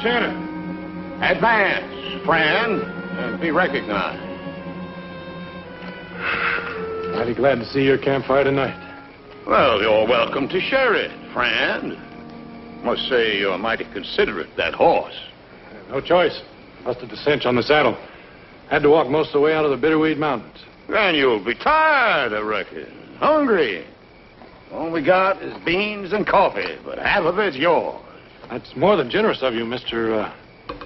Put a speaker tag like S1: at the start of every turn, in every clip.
S1: Santa.
S2: Advance, friend, and be recognized.
S1: Mighty glad to see your campfire tonight.
S2: Well, you're welcome to share it, friend. Must say you're mighty considerate, that horse.
S1: No choice. Busted the cinch on the saddle. Had to walk most of the way out of the Bitterweed Mountains.
S2: Then you'll be tired, I reckon. Hungry. All we got is beans and coffee, but half of it's yours.
S1: That's more than generous of you, Mr.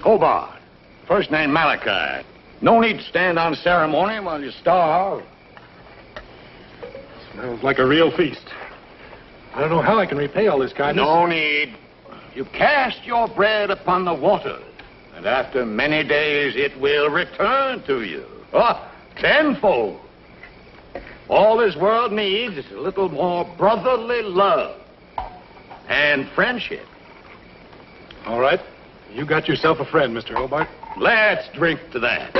S2: Hobart. First name Malachi. No need to stand on ceremony while you starve.
S1: Smells like a real feast. I don't know how I can repay all this kindness.
S2: No need. You cast your bread upon the water, and after many days it will return to you. Tenfold. All this world needs is a little more brotherly love and friendship.
S1: All right. You got yourself a friend, Mr. Hobart.
S2: Let's drink to that.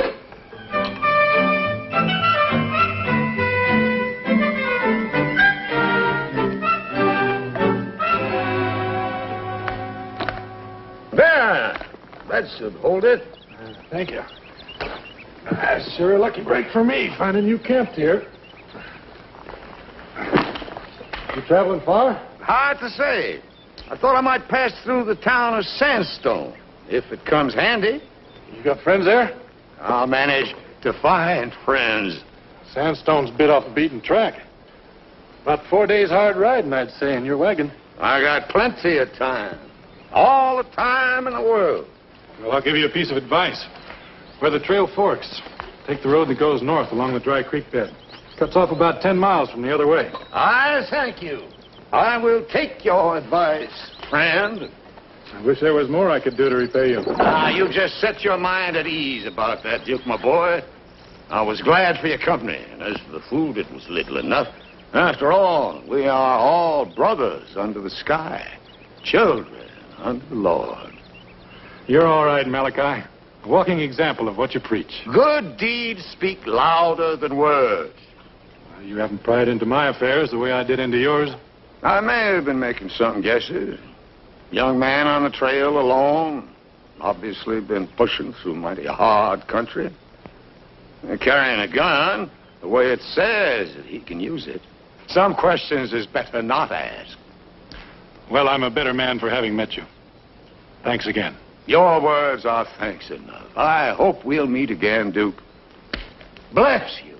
S2: There. That should hold it.
S1: Thank you. That's sure a lucky break for me, finding you camped here. You traveling far?
S2: Hard to say. I thought I might pass through the town of Sandstone, if it comes handy.
S1: You got friends there?
S2: I'll manage to find friends.
S1: Sandstone's bit off the beaten track. About 4 days hard riding, I'd say, in your wagon.
S2: I got plenty of time. All the time in the world.
S1: Well, I'll give you a piece of advice. Where the trail forks, take the road that goes north along the dry creek bed. It cuts off about 10 miles from the other way.
S2: I thank you. I will take your advice, friend.
S1: I wish there was more I could do to repay you.
S2: You just set your mind at ease about that, Duke, my boy. I was glad for your company, and as for the food, it was little enough. After all, we are all brothers under the sky, children under the Lord.
S1: You're all right, Malachi. A walking example of what you preach.
S2: Good deeds speak louder than words.
S1: You haven't pried into my affairs the way I did into yours.
S2: I may have been making some guesses. Young man on the trail alone. Obviously been pushing through mighty hard country. And carrying a gun the way it says that he can use it. Some questions is better not asked.
S1: Well, I'm a better man for having met you. Thanks again.
S2: Your words are thanks enough. I hope we'll meet again, Duke. Bless you.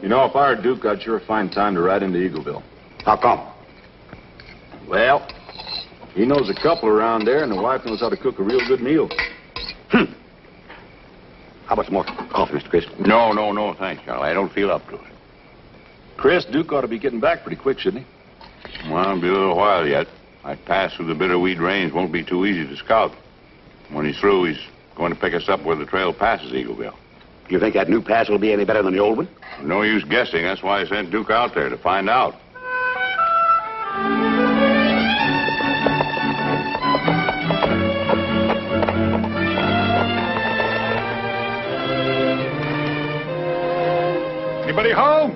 S3: You know, if I were Duke, I'd sure find time to ride into Eagleville.
S2: How come?
S3: Well, he knows a couple around there, and the wife knows how to cook a real good meal.
S2: How about some more coffee, Mr. Chris?
S4: No, thanks, Charlie. I don't feel up to it.
S3: Chris, Duke ought to be getting back pretty quick, shouldn't he?
S4: Well, it'll be a little while yet. That pass through the Bitterweed Range won't be too easy to scout. When he's through, he's going to pick us up where the trail passes Eagleville.
S2: You think that new pass will be any better than the old one?
S4: No use guessing. That's why I sent Duke out there, to find out.
S1: Anybody home?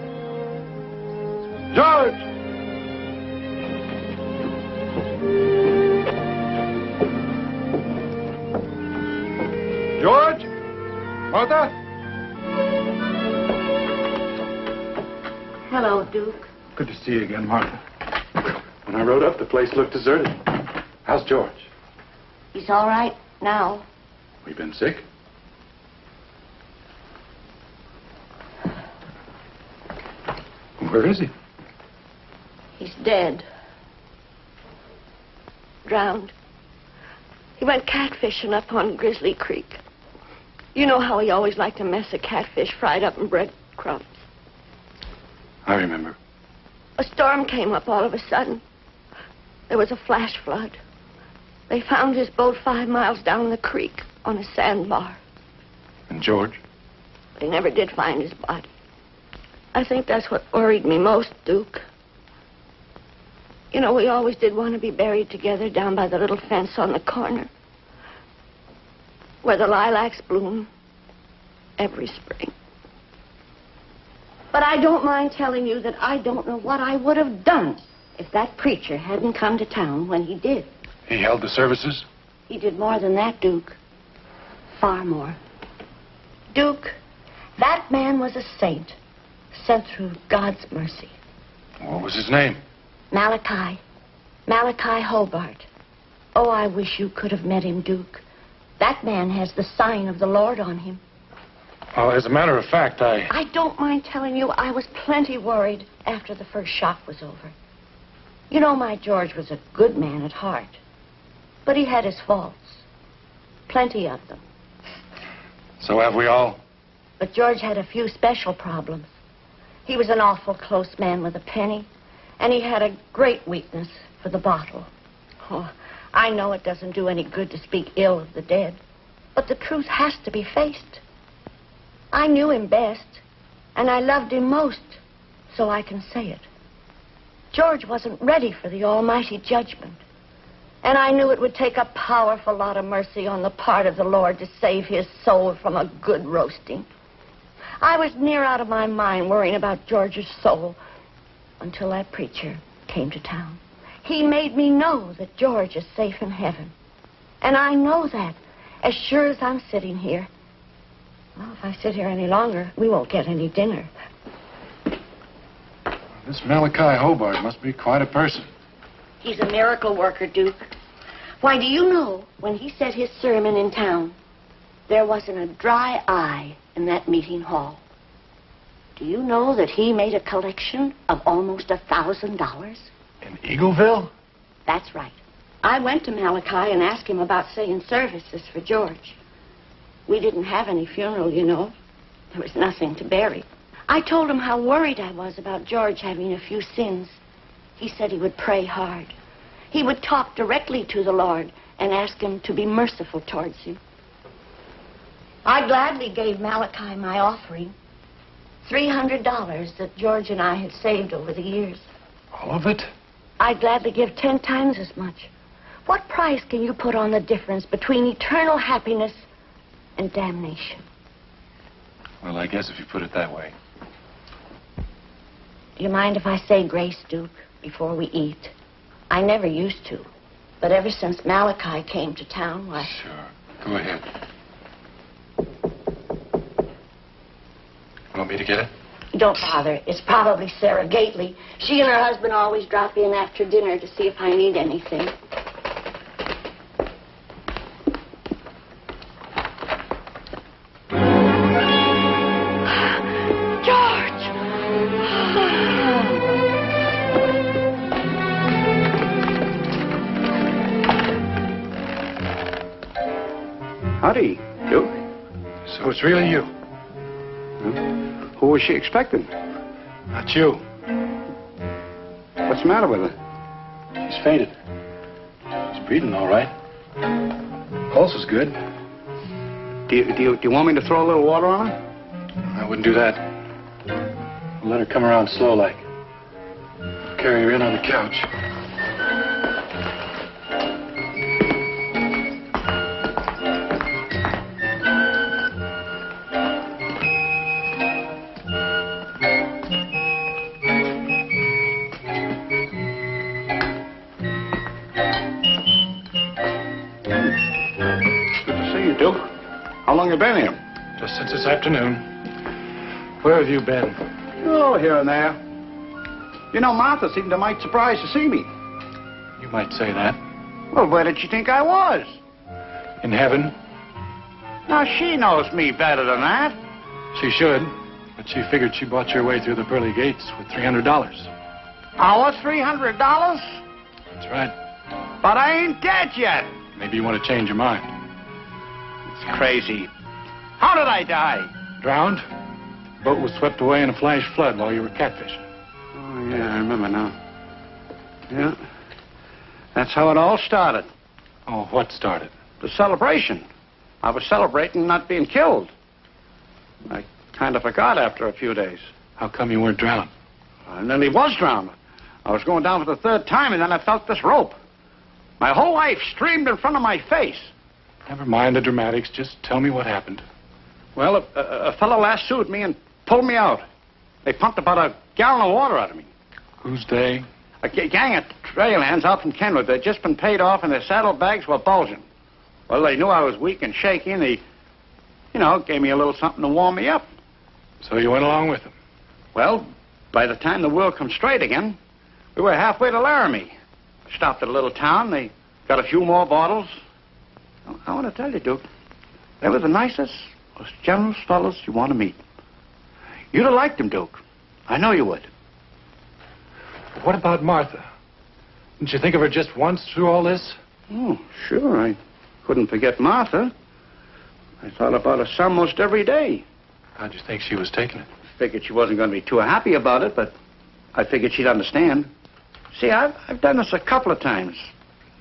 S1: George! George? Martha?
S5: Hello, Duke.
S1: Good to see you again, Martha. When I rode up, the place looked deserted. How's George?
S5: He's all right now.
S1: We been sick? Where is he?
S5: He's dead. Drowned. He went catfishing up on Grizzly Creek. You know how he always liked to mess a catfish fried up in breadcrumbs.
S1: I remember.
S5: A storm came up all of a sudden. There was a flash flood. They found his boat 5 miles down the creek on a sandbar.
S1: And George?
S5: They never did find his body. I think that's what worried me most, Duke. You know, we always did want to be buried together down by the little fence on the corner, where the lilacs bloom every spring. But I don't mind telling you that I don't know what I would have done if that preacher hadn't come to town when he did.
S1: He held the services?
S5: He did more than that, Duke. Far more. Duke, that man was a saint, sent through God's mercy.
S1: What was his name?
S5: Malachi. Malachi Hobart. Oh, I wish you could have met him, Duke. That man has the sign of the Lord on him.
S1: Well, as a matter of fact,
S5: I don't mind telling you I was plenty worried after the first shock was over. You know, my George was a good man at heart. But he had his faults. Plenty of them.
S1: So have we all?
S5: But George had a few special problems. He was an awful close man with a penny, and he had a great weakness for the bottle. Oh, I know it doesn't do any good to speak ill of the dead, but the truth has to be faced. I knew him best, and I loved him most, so I can say it. George wasn't ready for the almighty judgment, and I knew it would take a powerful lot of mercy on the part of the Lord to save his soul from a good roasting. I was near out of my mind worrying about George's soul until that preacher came to town. He made me know that George is safe in heaven. And I know that as sure as I'm sitting here. Well, if I sit here any longer, we won't get any dinner.
S1: This Malachi Hobart must be quite a person.
S5: He's a miracle worker, Duke. Why, do you know, when he said his sermon in town, there wasn't a dry eye in that meeting hall. Do you know that he made a collection of almost $1,000?
S1: In Eagleville?
S5: That's right. I went to Malachi and asked him about saying services for George. We didn't have any funeral, you know. There was nothing to bury. I told him how worried I was about George having a few sins. He said he would pray hard. He would talk directly to the Lord and ask him to be merciful towards him. I gladly gave Malachi my offering, $300 that George and I had saved over the years.
S1: All of it?
S5: I'd gladly give 10 times as much. What price can you put on the difference between eternal happiness and damnation?
S1: Well, I guess if you put it that way.
S5: Do you mind if I say grace, Duke, before we eat? I never used to, but ever since Malachi came to town, why...
S1: Sure. Go ahead. Want me to get it?
S5: Don't bother. It's probably Sarah Gately. She and her husband always drop in after dinner to see if I need anything. George!
S6: Howdy, Duke.
S1: So it's really you?
S6: Who was she expecting?
S1: Not you.
S6: What's the matter with her?
S1: She's fainted. She's breathing all right. Pulse is good.
S6: Do you want me to throw a little water on her?
S1: I wouldn't do that. I'll let her come around slow like. Carry her in on the couch.
S2: Duke, how long you been here?
S1: Just since this afternoon. Where have you been?
S6: Oh, here and there. You know, Martha seemed a mite surprised to see me.
S1: You might say that.
S6: Well, where did she think I was?
S1: In heaven?
S6: Now, she knows me better than that.
S1: She should. But she figured she bought your way through the pearly gates with $300.
S6: Our $300?
S1: That's right.
S6: But I ain't dead yet.
S1: Maybe you want to change your mind.
S6: It's crazy. How did I die?
S1: Drowned? The boat was swept away in a flash flood while you were catfishing.
S6: Oh, yeah, I remember now. Yeah. That's how it all started.
S1: Oh, what started?
S6: The celebration. I was celebrating not being killed. I kind of forgot after a few days.
S1: How come you weren't drowned?
S6: I nearly was drowned. I was going down for the third time, and then I felt this rope. My whole life streamed in front of my face.
S1: Never mind the dramatics. Just tell me what happened.
S6: Well, a fellow lassoed me and pulled me out. They pumped about a gallon of water out of me.
S1: Who's they?
S6: A gang of trail hands out from Kenwood. They'd just been paid off, and their saddlebags were bulging. Well, they knew I was weak and shaky, and they, gave me a little something to warm me up.
S1: So you went along with them?
S6: Well, by the time the wheel come straight again, we were halfway to Laramie. Stopped at a little town. They got a few more bottles. I want to tell you, Duke, they were the nicest, most generous fellows you want to meet. You'd have liked them, Duke. I know you would.
S1: What about Martha? Didn't you think of her just once through all this?
S6: Oh, sure. I couldn't forget Martha. I thought about her some most every day.
S1: How'd you think she was taking it?
S6: Figured she wasn't going to be too happy about it, but I figured she'd understand. See, I've done this a couple of times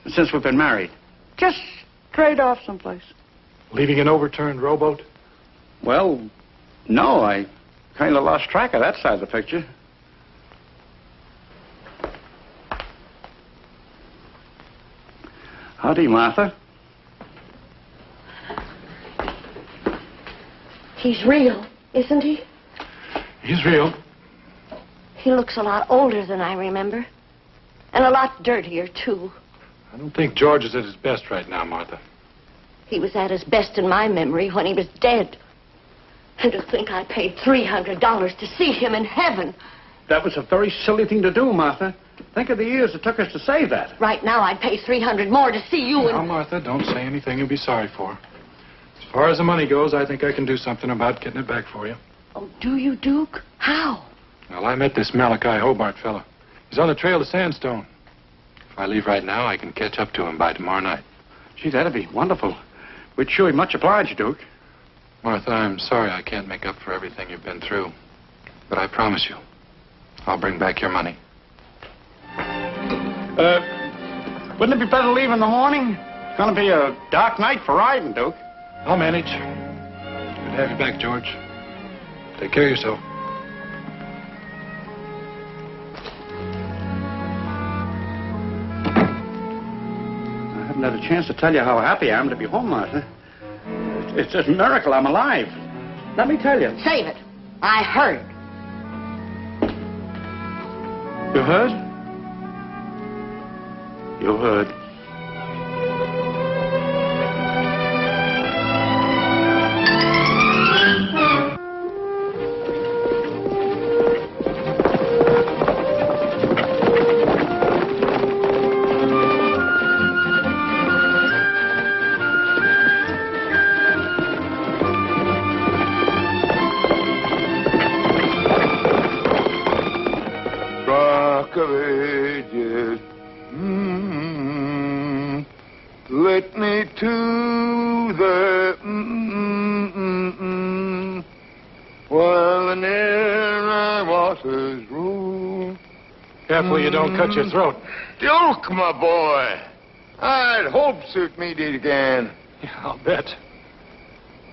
S6: since we've been married. Just trade off someplace.
S1: Leaving an overturned rowboat?
S6: Well, no, I kind of lost track of that side of the picture. Howdy, Martha.
S5: He's real, isn't he?
S1: He's real.
S5: He looks a lot older than I remember. And a lot dirtier, too.
S1: I don't think George is at his best right now, Martha.
S5: He was at his best in my memory when he was dead. And to think I paid $300 to see him in heaven.
S6: That was a very silly thing to do, Martha. Think of the years it took us to save that.
S5: Right now, I'd pay $300 more to see you
S1: Now, Martha, don't say anything you'll be sorry for. As far as the money goes, I think I can do something about getting it back for you.
S5: Oh, do you, Duke? How?
S1: Well, I met this Malachi Hobart fella. He's on the trail to Sandstone. If I leave right now, I can catch up to him by tomorrow night.
S6: Gee, that'd be wonderful. We'd sure be much obliged, Duke.
S1: Martha, I'm sorry I can't make up for everything you've been through. But I promise you, I'll bring back your money.
S6: Wouldn't it be better to leave in the morning? It's going to be a dark night for riding, Duke.
S1: I'll manage. Good to have you back, George. Take care of yourself.
S6: I haven't had a chance to tell you how happy I am to be home, Martha. It's just a miracle I'm alive. Let me tell you.
S5: Save it. I heard.
S6: You heard? You heard.
S2: Rock of ages. Let me to the while the near waters roll.
S1: Careful you don't cut your throat.
S2: Duke, my boy. I'd hopes it meet again.
S1: Yeah, I'll bet.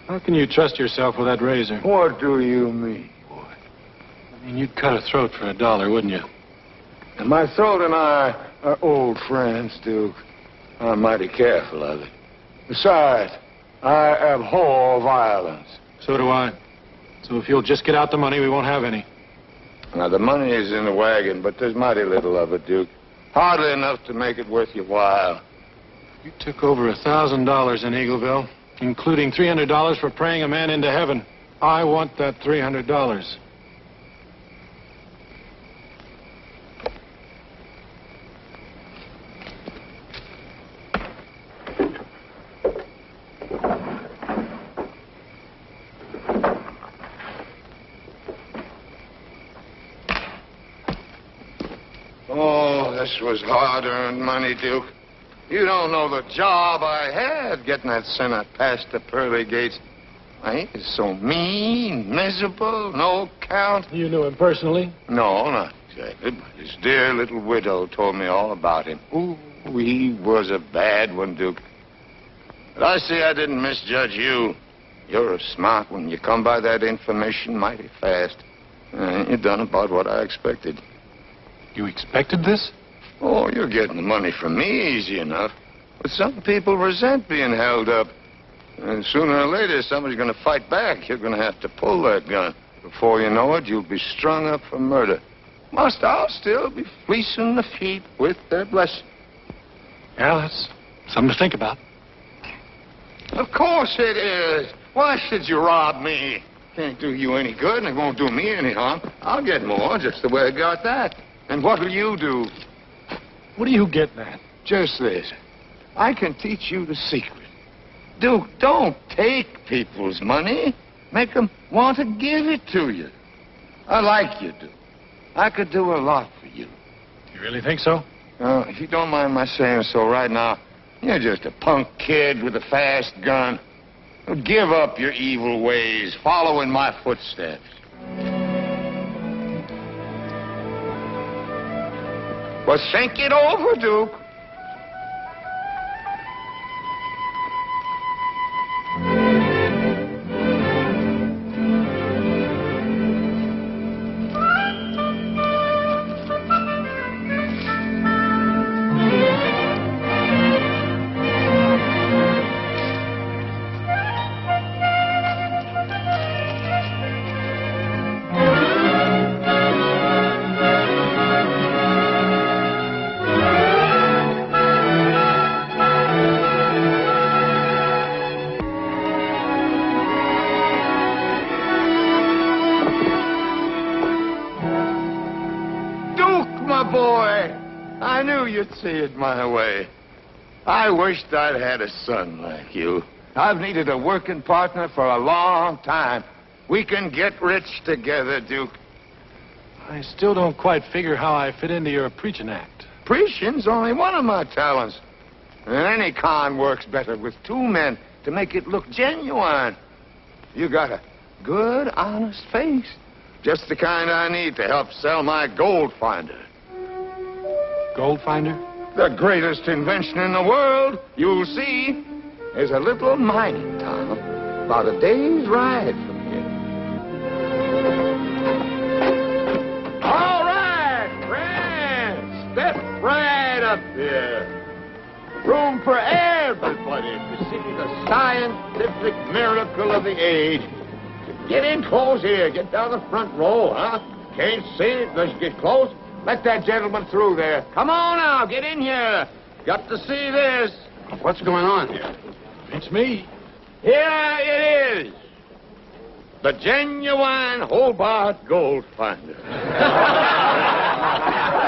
S1: How can you trust yourself with that razor?
S2: What do you mean, boy?
S1: I mean, you'd cut a throat for $1, wouldn't you?
S2: And my throat and I are old friends, Duke. I'm mighty careful of it. Besides, I abhor violence.
S1: So do I. So if you'll just get out the money, we won't have any.
S2: Now, the money is in the wagon, but there's mighty little of it, Duke. Hardly enough to make it worth your while.
S1: You took over $1,000 in Eagleville, including $300 for praying a man into heaven. I want that $300.
S2: Oh, this was hard-earned money, Duke. You don't know the job I had getting that sinner past the pearly gates. He is so mean, miserable, no count.
S1: You knew him personally?
S2: No, not exactly, but his dear little widow told me all about him. Ooh, he was a bad one, Duke. But I see I didn't misjudge you. You're a smart one. You come by that information mighty fast. You done about what I expected.
S1: You expected this?
S2: Oh, you're getting the money from me easy enough. But some people resent being held up. And sooner or later, somebody's going to fight back. You're going to have to pull that gun. Before you know it, you'll be strung up for murder. Must I'll still be fleecing the sheep with their blessing.
S1: Yeah, that's something to think about.
S2: Of course it is. Why should you rob me? Can't do you any good, and it won't do me any harm. I'll get more, just the way I got that. And what'll you do?
S1: What are you getting at?
S2: Just this. I can teach you the secret. Duke, don't take people's money. Make them want to give it to you. I like you, Duke. I could do a lot for you.
S1: You really think so?
S2: If you don't mind my saying so right now, you're just a punk kid with a fast gun. Give up your evil ways, follow in my footsteps. Well, think it over, Duke. I knew you'd see it my way. I wished I'd had a son like you. I've needed a working partner for a long time. We can get rich together, Duke.
S1: I still don't quite figure how I fit into your preaching act.
S2: Preaching's only one of my talents. And any con works better with two men to make it look genuine. You got a good, honest face. Just the kind I need to help sell my gold finder.
S1: Gold finder?
S2: The greatest invention in the world, you'll see, is a little mining town about a day's ride from here. All right, friends, step right up here. Room for everybody to see the scientific miracle of the age. Get in close here. Get down the front row, huh? Can't see it unless you get close. Let that gentleman through there. Come on now, get in here. Got to see this.
S6: What's going on here?
S1: It's me.
S2: Here it is. The genuine Hobart gold finder.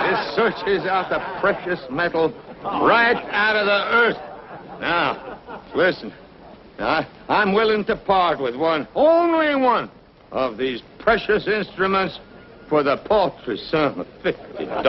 S2: This searches out the precious metal right out of the earth. Now, listen. I'm willing to part with one, only one, of these precious instruments for the paltry sum of $50.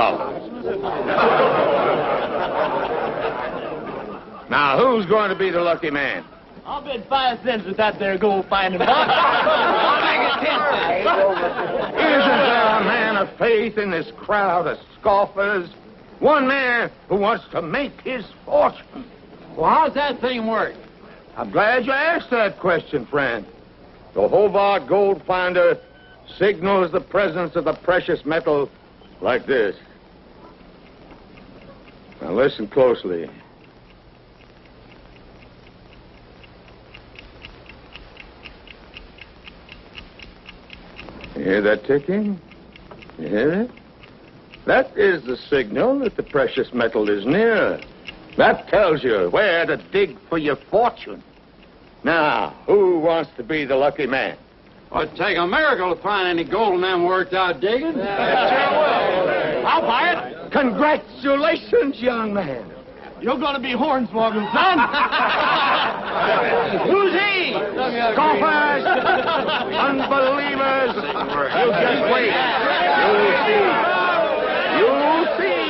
S2: Now, who's going to be the lucky man?
S7: I'll bet 5 cents with that there gold finding box. I'll make it 10 cents.
S2: Isn't there a man of faith in this crowd of scoffers? One man who wants to make his fortune.
S7: Well, how's that thing work?
S2: I'm glad you asked that question, friend. The Hobart gold finder signals the presence of the precious metal like this. Now listen closely. You hear that ticking? You hear it? That is the signal that the precious metal is near. That tells you where to dig for your fortune. Now, who wants to be the lucky man?
S6: Well, it'd take a miracle to find any gold in them worked out digging.
S7: I'll buy it.
S2: Congratulations, young man.
S7: You're going to be Hornswoggle's son. Who's he?
S2: Scoffers! Unbelievers! You just wait. You'll see. You'll see.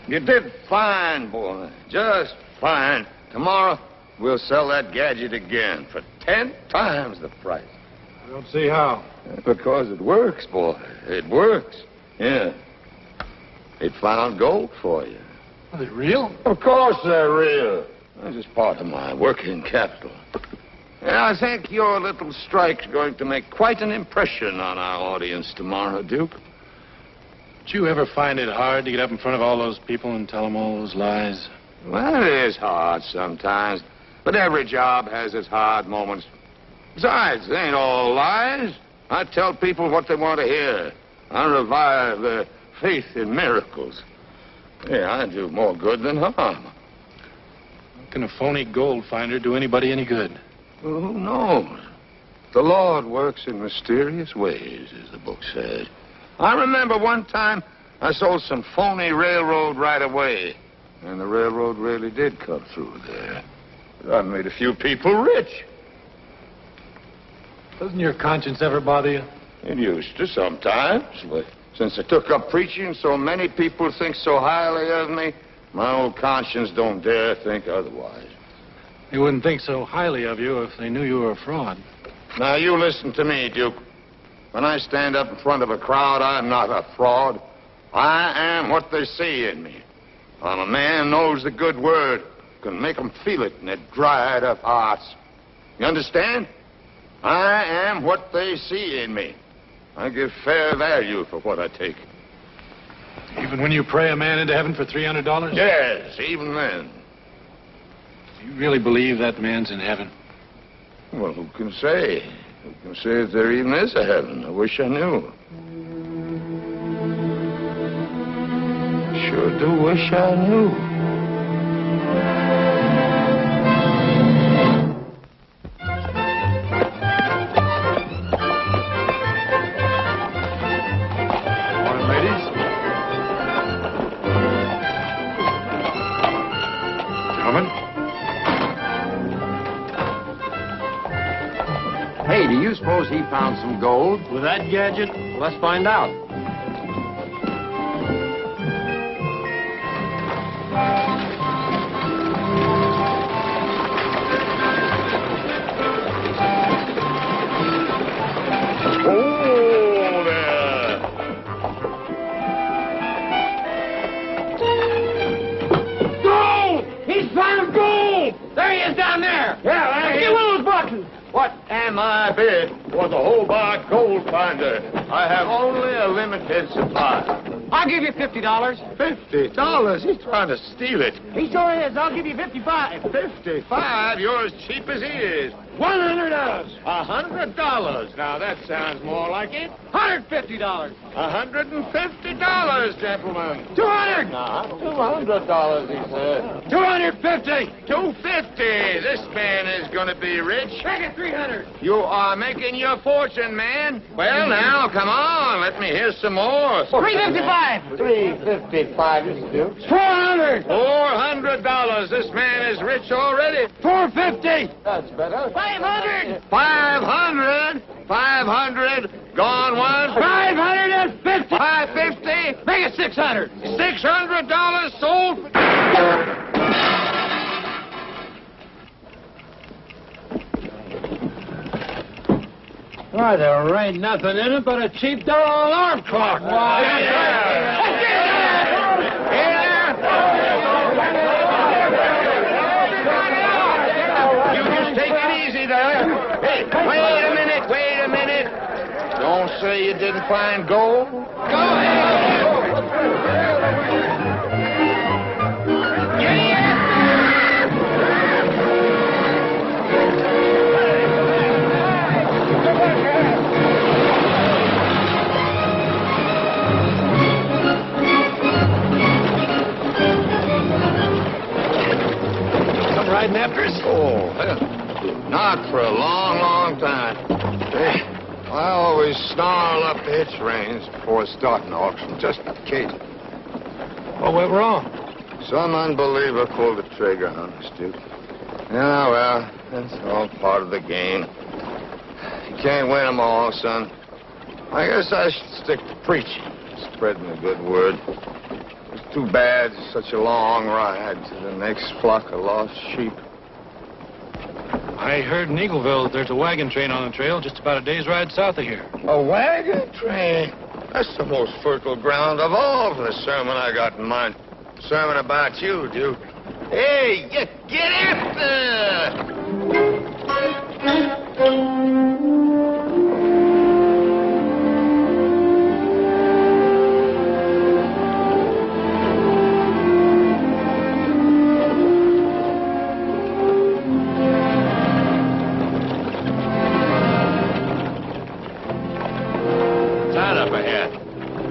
S2: You did fine, boy. Just fine. Tomorrow, we'll sell that gadget again for 10 times the price.
S1: I don't see how.
S2: Because it works, boy. It works. Yeah. It found gold for you.
S1: Are they real?
S2: Of course they're real. That's just part of my working capital. Yeah, I think your little strike's going to make quite an impression on our audience tomorrow, Duke.
S1: Did you ever find it hard to get up in front of all those people and tell them all those lies?
S2: Well, it is hard sometimes, but every job has its hard moments. Besides, they ain't all lies. I tell people what they want to hear. I revive their faith in miracles. Yeah, I do more good than harm.
S1: How can a phony gold finder do anybody any good?
S2: Well, who knows? The Lord works in mysterious ways, as the book says. I remember one time I sold some phony railroad right away, and the railroad really did come through there. I made a few people rich.
S1: Doesn't your conscience ever bother you?
S2: It used to sometimes, but since I took up preaching, so many people think so highly of me, my old conscience don't dare think otherwise.
S1: They wouldn't think so highly of you if they knew you were a fraud.
S2: Now, you listen to me, Duke. When I stand up in front of a crowd, I'm not a fraud. I am what they see in me. I'm a man who knows the good word, can make them feel it in their dried up hearts. You understand? I am what they see in me. I give fair value for what I take.
S1: Even when you pray a man into heaven for $300?
S2: Yes, even then.
S1: Do you really believe that man's in heaven?
S2: Well, who can say? Who can say if there even is a heaven? I wish I knew. Sure do wish I knew.
S3: Hey, do you suppose he found some gold?
S7: With that gadget?
S3: Let's find out.
S2: Oh, there.
S7: Gold! He's found gold! There he is down there!
S2: Yeah,
S7: Get one of those boxes!
S2: What am I bid for the Hobart gold finder? I have only a limited supply.
S7: I'll give you $50.
S2: $50? He's trying to steal it.
S7: He sure is. I'll give you 55.
S2: 55? You're as cheap as he is.
S7: $100.
S2: $100. Now that sounds more like it.
S7: $150.
S2: $150, gentlemen.
S7: 200.
S2: $200, he said.
S7: 250.
S2: $250. This man is going to be rich.
S7: Take it 300.
S2: You are making your fortune, man. Well, now, come on. Let me hear some more.
S7: 355.
S2: $355, Mr. Duke.
S7: 400.
S2: $400. This man is rich already.
S7: 450.
S2: That's better.
S7: 500.
S2: 500. 500. Gone once.
S7: 550.
S2: 550.
S7: Make it 600.
S2: $600 sold.
S7: Why, there ain't nothing in it but a cheap dollar alarm clock.
S2: You just take it easy there. Hey, wait a minute. Don't say you didn't find gold. Go ahead.
S1: Come riding after us?
S2: Oh, hell, not for a long, long time. Hey, I always snarl up the hitch reins before starting auction, just in case.
S1: What went wrong?
S2: Some unbeliever pulled the trigger on us, Duke. Yeah, well, that's all part of the game. You can't win them all, son. I guess I should stick to preaching, spreading the good word. It's too bad it's such a long ride to the next flock of lost sheep.
S1: I heard in Eagleville that there's a wagon train on the trail just about a day's ride south of here.
S2: A wagon train? That's the most fertile ground of all for the sermon I got in mind. Sermon about you, Duke. Hey, get after!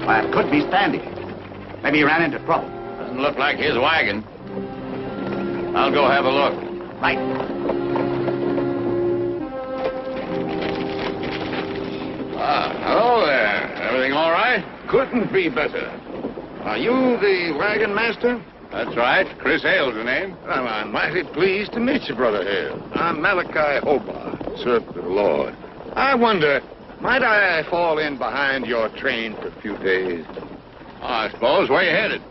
S6: Why, it could be Standing. Maybe he ran into trouble.
S4: Doesn't look like his wagon. I'll go have a look.
S6: Right.
S4: Hello there. Everything all right?
S2: Couldn't be better. Are you the wagon master?
S4: That's right. Chris Hale's the name.
S2: Well, I'm mighty pleased to meet you, Brother Hale. I'm Malachi Hobart, servant of the Lord. I wonder, might I fall in behind your train for a few days?
S4: I suppose. Where you headed?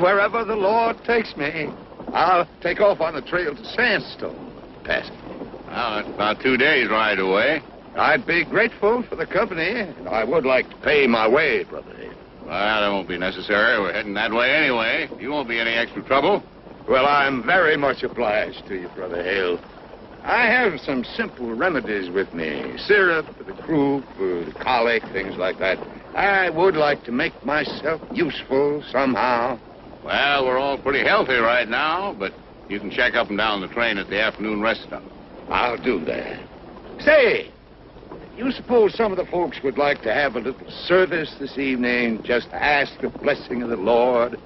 S2: Wherever the Lord takes me. I'll take off on the trail to Sandstone. Past it.
S4: Well, that's about 2 days' ride away.
S2: I'd be grateful for the company. I would like to pay my way, Brother Hale.
S4: Well, that won't be necessary. We're heading that way anyway. You won't be any extra trouble.
S2: Well, I'm very much obliged to you, Brother Hale. I have some simple remedies with me. Syrup for the croup, for the colic, things like that. I would like to make myself useful somehow.
S4: Well, we're all pretty healthy right now, but you can check up and down the train at the afternoon rest stop.
S2: I'll do that. Say, you suppose some of the folks would like to have a little service this evening, just to ask the blessing of the Lord?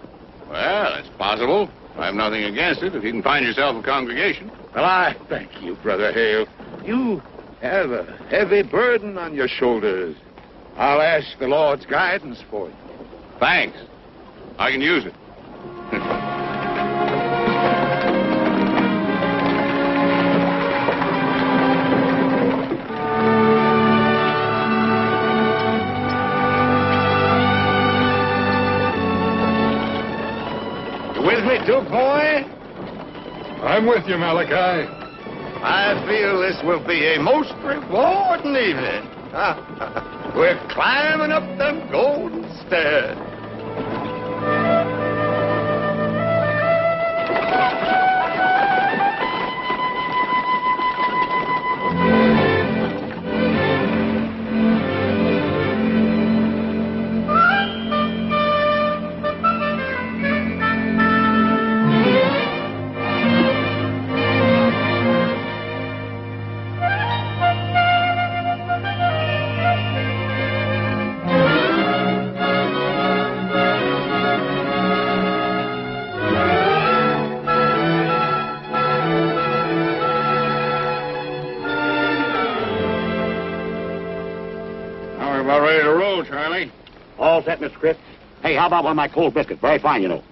S4: Well, it's possible. I have nothing against it if you can find yourself a congregation.
S2: Well, I thank you, Brother Hale. You have a heavy burden on your shoulders. I'll ask the Lord's guidance for you.
S4: Thanks. I can use it.
S2: You with me, Duke boy?
S1: I'm with you, Malachi.
S2: I feel this will be a most rewarding evening. We're climbing up them golden stairs.
S4: About ready to roll, Charlie.
S6: All set, Mr. Chris. Hey, how about one of my cold biscuits? Very fine, you know.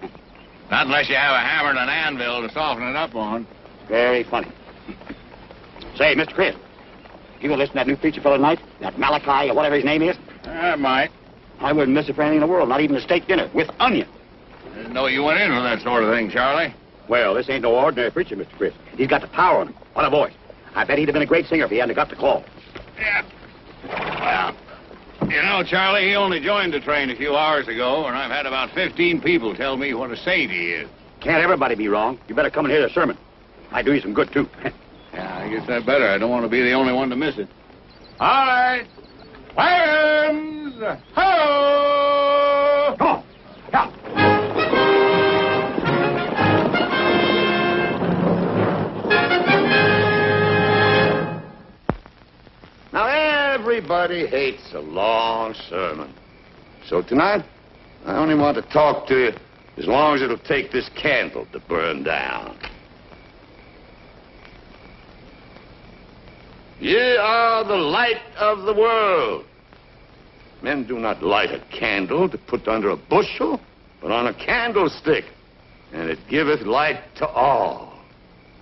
S4: Not unless you have a hammer and an anvil to soften it up on.
S6: Very funny. Say, Mr. Chris, you gonna listen to that new preacher fellow tonight? That Malachi or whatever his name is?
S4: I might.
S6: I wouldn't miss it for anything in the world, not even a steak dinner with onion.
S4: I didn't know you went in for that sort of thing, Charlie.
S6: Well, this ain't no ordinary preacher, Mr. Chris. He's got the power on him. What a voice. I bet he'd have been a great singer if he hadn't got the call.
S4: Yeah. Well, you know, Charlie, he only joined the train a few hours ago, and I've had about 15 people tell me what a saint he is.
S6: Can't everybody be wrong. You better come and hear the sermon. Might do you some good, too.
S4: Yeah, I guess that better. I don't want to be the only one to miss it. All right. Wagons! Ho!
S6: Come on. Come.
S2: Now, everybody hates a long sermon. So tonight, I only want to talk to you as long as it'll take this candle to burn down. Ye are the light of the world. Men do not light a candle to put under a bushel, but on a candlestick, and it giveth light to all.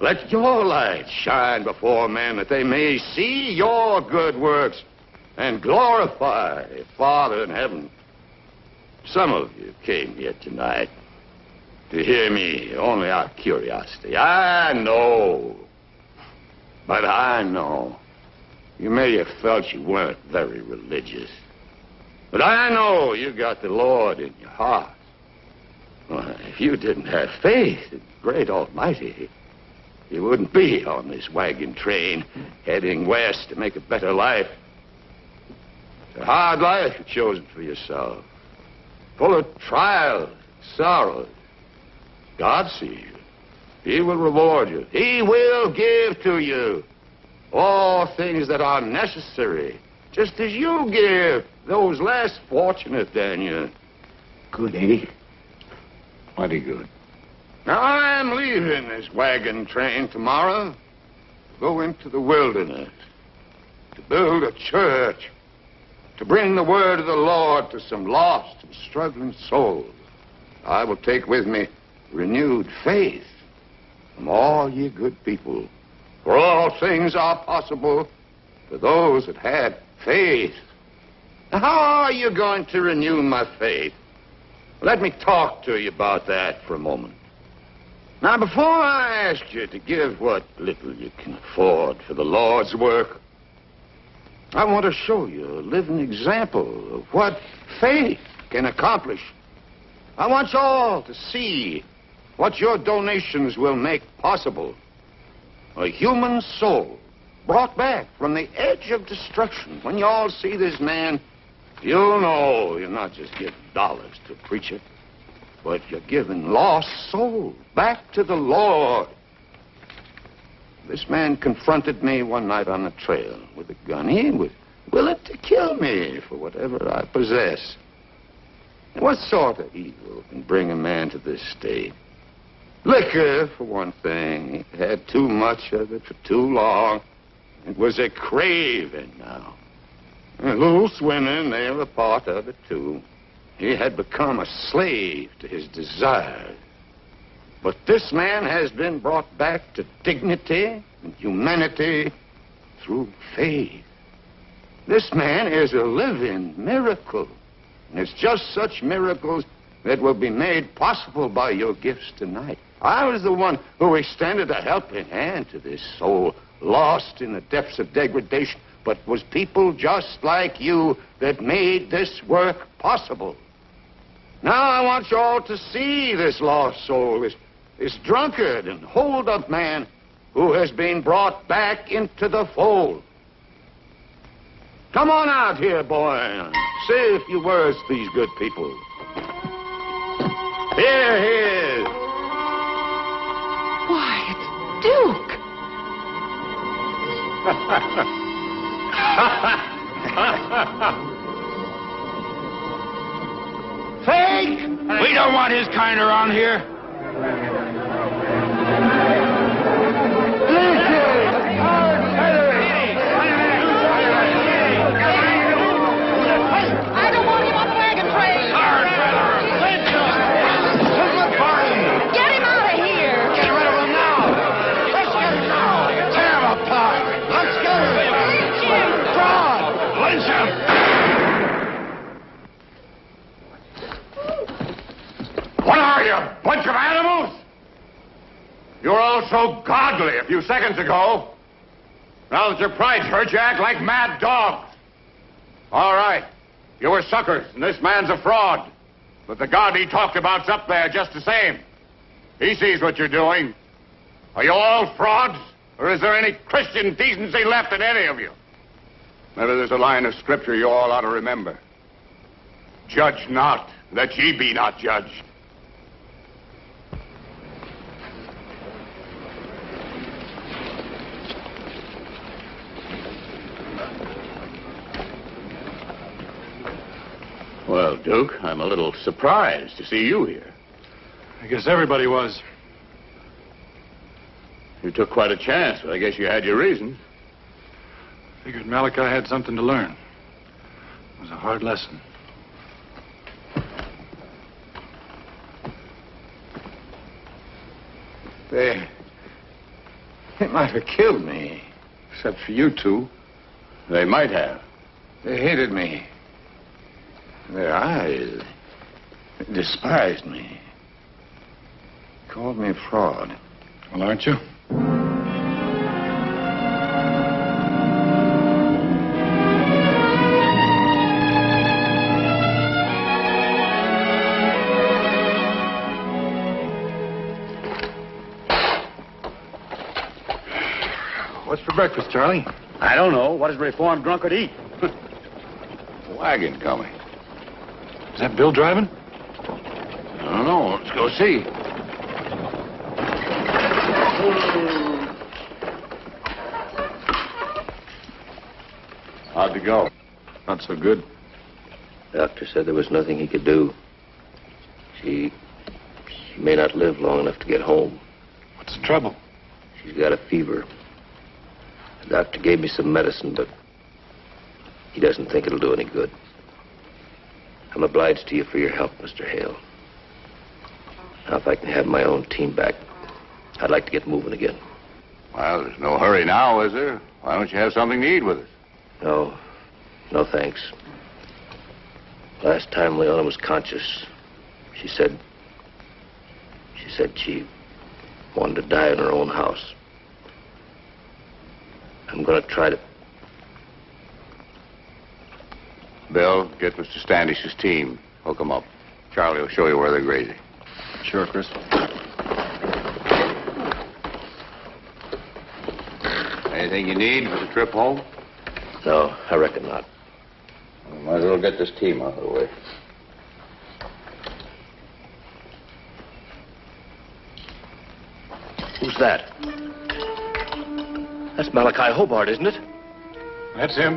S2: Let your light shine before men, that they may see your good works and glorify your Father in heaven. Some of you came here tonight to hear me only out of curiosity. I know. But I know. You may have felt you weren't very religious. But I know you got the Lord in your heart. Well, if you didn't have faith in the great Almighty, you wouldn't be on this wagon train heading west to make a better life. It's a hard life you've chosen for yourself, full of trials, sorrows. God sees you. He will reward you. He will give to you all things that are necessary, just as you give those less fortunate than you. Good, eh?
S4: Mighty good.
S2: Now, I'm leaving this wagon train tomorrow to go into the wilderness, to build a church, to bring the word of the Lord to some lost and struggling souls. I will take with me renewed faith from all ye good people. For all things are possible for those that had faith. Now, how are you going to renew my faith? Let me talk to you about that for a moment. Now, before I ask you to give what little you can afford for the Lord's work, I want to show you a living example of what faith can accomplish. I want you all to see what your donations will make possible. A human soul brought back from the edge of destruction. When you all see this man, you'll know you're not just giving dollars to a preacher, but you're giving lost souls back to the Lord. This man confronted me one night on the trail with a gun. He was willing to kill me for whatever I possess. And what sort of evil can bring a man to this state? Liquor, for one thing. He had too much of it for too long. It was a craving now. And loose women, they were a part of it, too. He had become a slave to his desires. But this man has been brought back to dignity and humanity through faith. This man is a living miracle. And it's just such miracles that will be made possible by your gifts tonight. I was the one who extended a helping hand to this soul lost in the depths of degradation, but it was people just like you that made this work possible. Now I want you all to see this lost soul, this drunkard and hold-up man who has been brought back into the fold. Come on out here, boy, and say a few words to these good people. Here he is.
S8: Why, it's Duke.
S6: Fake! We don't want his kind around here.
S8: I don't want him on the wagon train. Get him out of here.
S2: Get rid of him now. Let's get him now. Tear him apart. Let's get him.
S8: Lynch him.
S2: Fraud. Lynch him. What are you, a bunch of animals? You were all so godly a few seconds ago. Now that your pride's hurt, you act like mad dogs. All right. You were suckers, and this man's a fraud. But the God he talked about's up there just the same. He sees what you're doing. Are you all frauds? Or is there any Christian decency left in any of you? Maybe there's a line of scripture you all ought to remember. Judge not, that ye be not judged.
S4: Well, Duke, I'm a little surprised to see you here.
S1: I guess everybody was.
S4: You took quite a chance, but I guess you had your reasons.
S1: Figured Malachi had something to learn. It was a hard lesson.
S2: They might have killed me, except for you two.
S4: They might have.
S2: They hated me. Their eyes despised me. Called me a fraud.
S1: Well, aren't you? What's for breakfast, Charlie?
S6: I don't know. What does a reformed drunkard eat?
S4: Wagon coming.
S1: Is that Bill driving?
S4: I don't know. Let's go see. How'd it go?
S3: Not so good.
S9: Doctor said there was nothing he could do. She may not live long enough to get home.
S1: What's the trouble?
S9: She's got a fever. The doctor gave me some medicine, but he doesn't think it'll do any good. I'm obliged to you for your help, Mr. Hale. Now, if I can have my own team back, I'd like to get moving again.
S4: Well, there's no hurry now, is there? Why don't you have something to eat with us?
S9: No thanks. Last time Leona was conscious, she said she wanted to die in her own house. I'm going to try to...
S4: Bill, get Mr. Standish's team. Hook 'em up. Charlie will show you where they're grazing.
S3: Sure, Chris.
S4: Anything you need for the trip home?
S9: No, I reckon not.
S4: We might as well get this team out of the way.
S9: Who's that? That's Malachi Hobart, isn't it?
S1: That's him.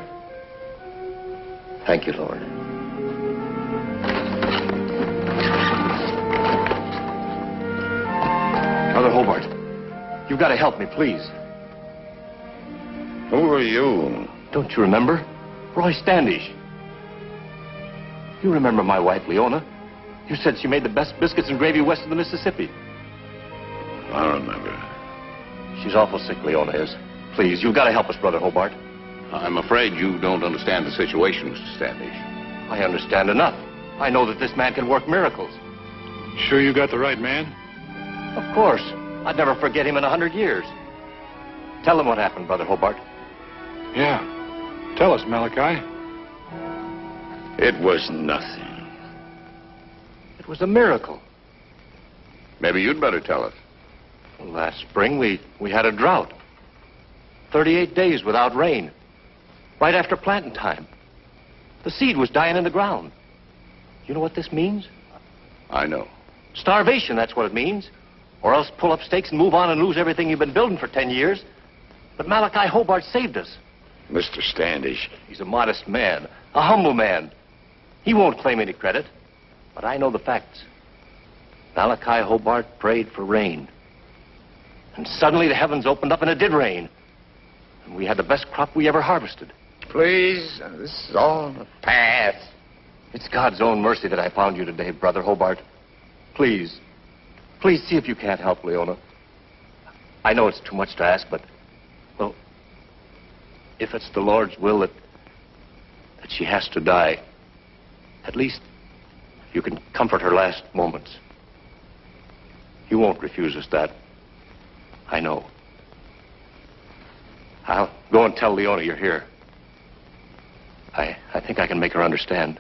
S9: Thank you, Lord.
S3: Brother Hobart, you've got to help me, please.
S2: Who are you?
S3: Don't you remember? Roy Standish. You remember my wife, Leona? You said she made the best biscuits and gravy west of the Mississippi.
S2: I remember.
S3: She's awful sick, Leona is. Please, you've got to help us, Brother Hobart.
S4: I'm afraid you don't understand the situation, Mr. Standish.
S3: I understand enough. I know that this man can work miracles.
S1: Sure you got the right man?
S3: Of course. I'd never forget him in 100 years. Tell him what happened, Brother Hobart.
S1: Yeah. Tell us, Malachi.
S2: It was nothing.
S3: It was a miracle.
S4: Maybe you'd better tell us.
S3: Last spring, we had a drought. 38 days without rain. Right after planting time. The seed was dying in the ground. You know what this means?
S4: I know.
S3: Starvation, that's what it means. Or else pull up stakes and move on and lose everything you've been building for 10 years. But Malachi Hobart saved us.
S2: Mr. Standish.
S3: He's a modest man, a humble man. He won't claim any credit. But I know the facts. Malachi Hobart prayed for rain. And suddenly the heavens opened up and it did rain. And we had the best crop we ever harvested.
S2: Please, this is all in the past.
S3: It's God's own mercy that I found you today, Brother Hobart. Please see if you can't help Leona. I know it's too much to ask, but, well, if it's the Lord's will that she has to die, at least you can comfort her last moments. You won't refuse us that. I know. I'll go and tell Leona you're here. I think I can make her understand.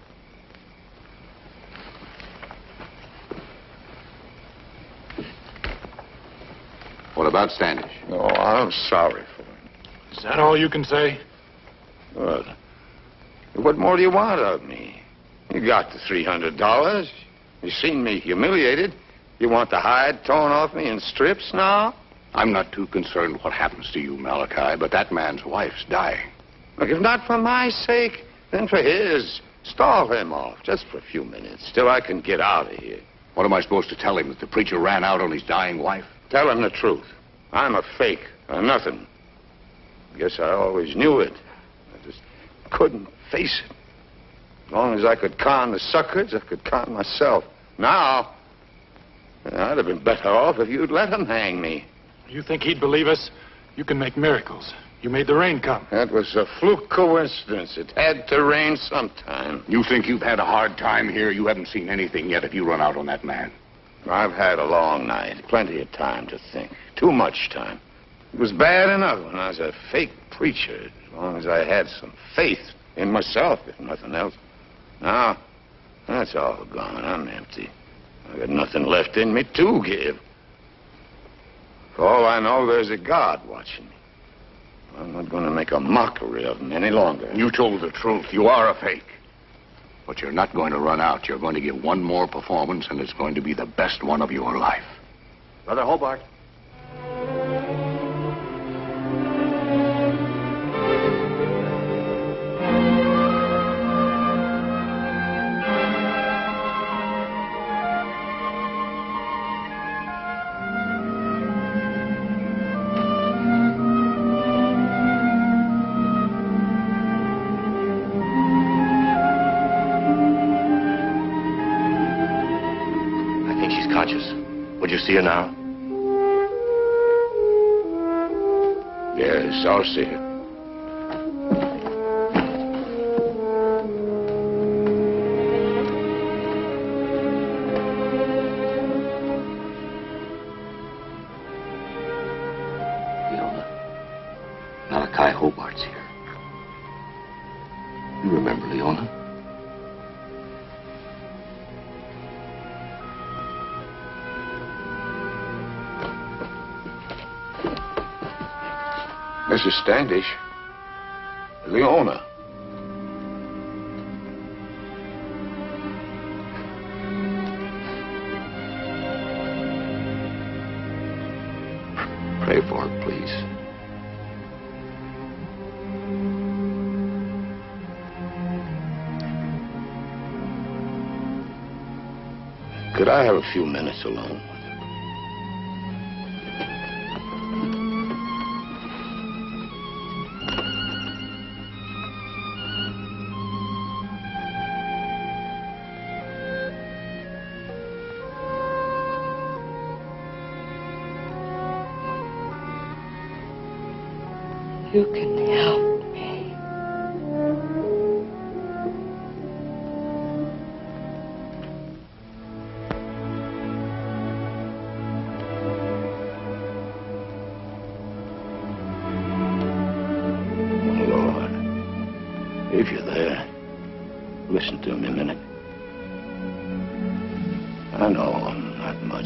S4: What about Standish?
S2: Oh, I'm sorry for him.
S1: Is that all you can say?
S2: What more do you want of me? You got the $300. You seen me humiliated. You want the hide torn off me in strips now?
S4: I'm not too concerned what happens to you, Malachi, but that man's wife's dying.
S2: Look, if not for my sake, then for his. Stall him off just for a few minutes till I can get out of here.
S4: What am I supposed to tell him, that the preacher ran out on his dying wife?
S2: Tell him the truth. I'm a fake or nothing. Guess I always knew it. I just couldn't face it. As long as I could con the suckers, I could con myself. Now, I'd have been better off if you'd let him hang me.
S1: You think he'd believe us? You can make miracles. You made the rain come.
S2: That was a fluke coincidence. It had to rain sometime.
S4: You think you've had a hard time here? You haven't seen anything yet if you run out on that man.
S2: I've had a long night. Plenty of time to think. Too much time. It was bad enough when I was a fake preacher, as long as I had some faith in myself, if nothing else. Now, that's all gone. I'm empty. I got nothing left in me to give. For all I know, there's a God watching me. I'm not going to make a mockery of him any longer.
S4: You told the truth. You are a fake. But you're not going to run out. You're going to give one more performance, and it's going to be the best one of your life.
S3: Brother Hobart. Conscious. Would you see her now?
S2: Yes, I'll see her.
S9: Leona, Malachi Hobart's here. You remember Leona?
S2: Mrs. Standish. Leona.
S9: Pray for her, please.
S2: Could I have a few minutes alone?
S5: You can help me.
S2: Lord, if you're there, listen to me a minute. I know I'm not much.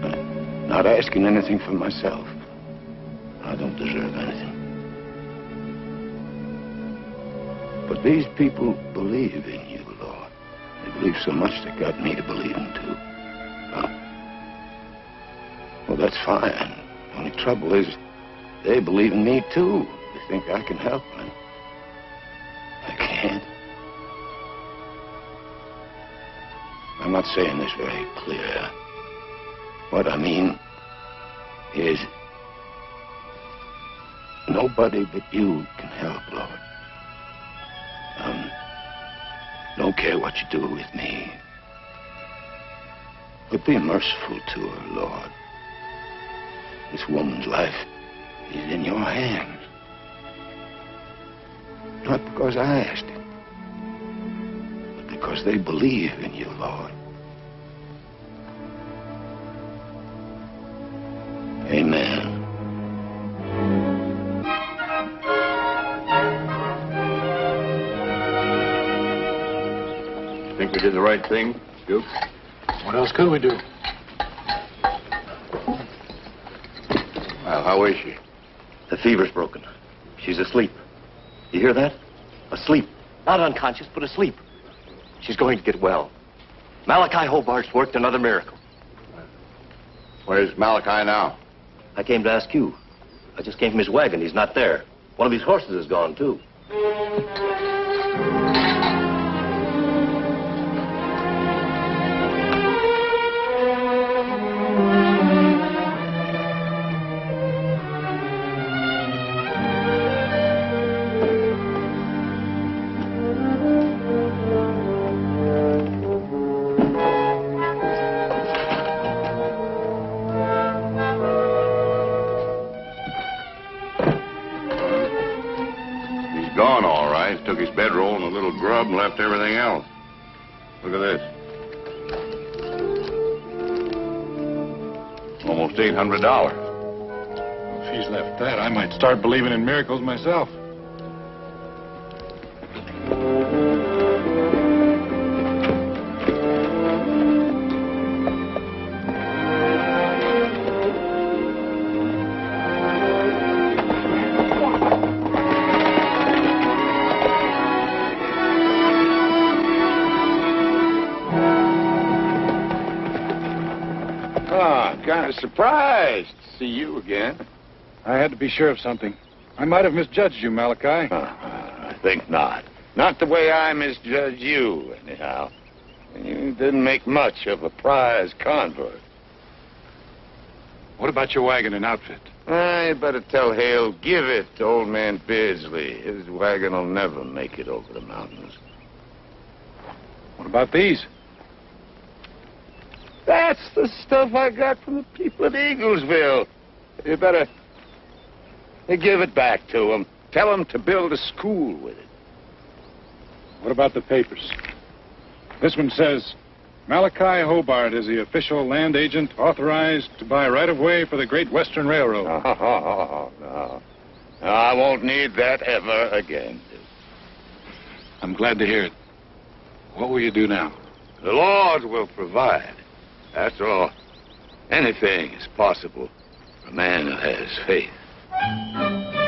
S2: I'm not asking anything for myself. I don't deserve anything. But these people believe in you, Lord. They believe so much they got me to believe in, too. Well, that's fine. The only trouble is they believe in me, too. They think I can help them. I can't. I'm not saying this very clear. What I mean is nobody but you can help, Lord. Don't care what you do with me. But be merciful to her, Lord. This woman's life is in your hands. Not because I asked it, but because they believe in you, Lord. Amen.
S4: Think we did the right thing, Duke?
S1: What else could we do?
S4: Well, how is she?
S3: The fever's broken. She's asleep. You hear that? Asleep. Not unconscious, but asleep. She's going to get well. Malachi Hobart's worked another miracle.
S4: Where's Malachi now?
S3: I came to ask you. I just came from his wagon. He's not there. One of his horses is gone, too.
S4: Gone, all right. Took his bedroll and a little grub and left everything else. Look at this. Almost $800.
S1: If she's left that, I might start believing in miracles myself.
S2: surprised to see you again.
S1: I had to be sure of something. I might have misjudged you, Malachi.
S2: I think not. Not the way I misjudged you, anyhow. You didn't make much of a prize convert.
S1: What about your wagon and outfit?
S2: You better tell Hale, give it to old man Beardsley. His wagon will never make it over the mountains.
S1: What about these?
S2: That's the stuff I got from the people at Eaglesville. You better give it back to them. Tell them to build a school with it.
S1: What about the papers? This one says, Malachi Hobart is the official land agent authorized to buy right-of-way for the Great Western Railroad.
S2: Oh, no. No, I won't need that ever again.
S1: I'm glad to hear it. What will you do now?
S2: The Lord will provide. After all, anything is possible for a man who has faith.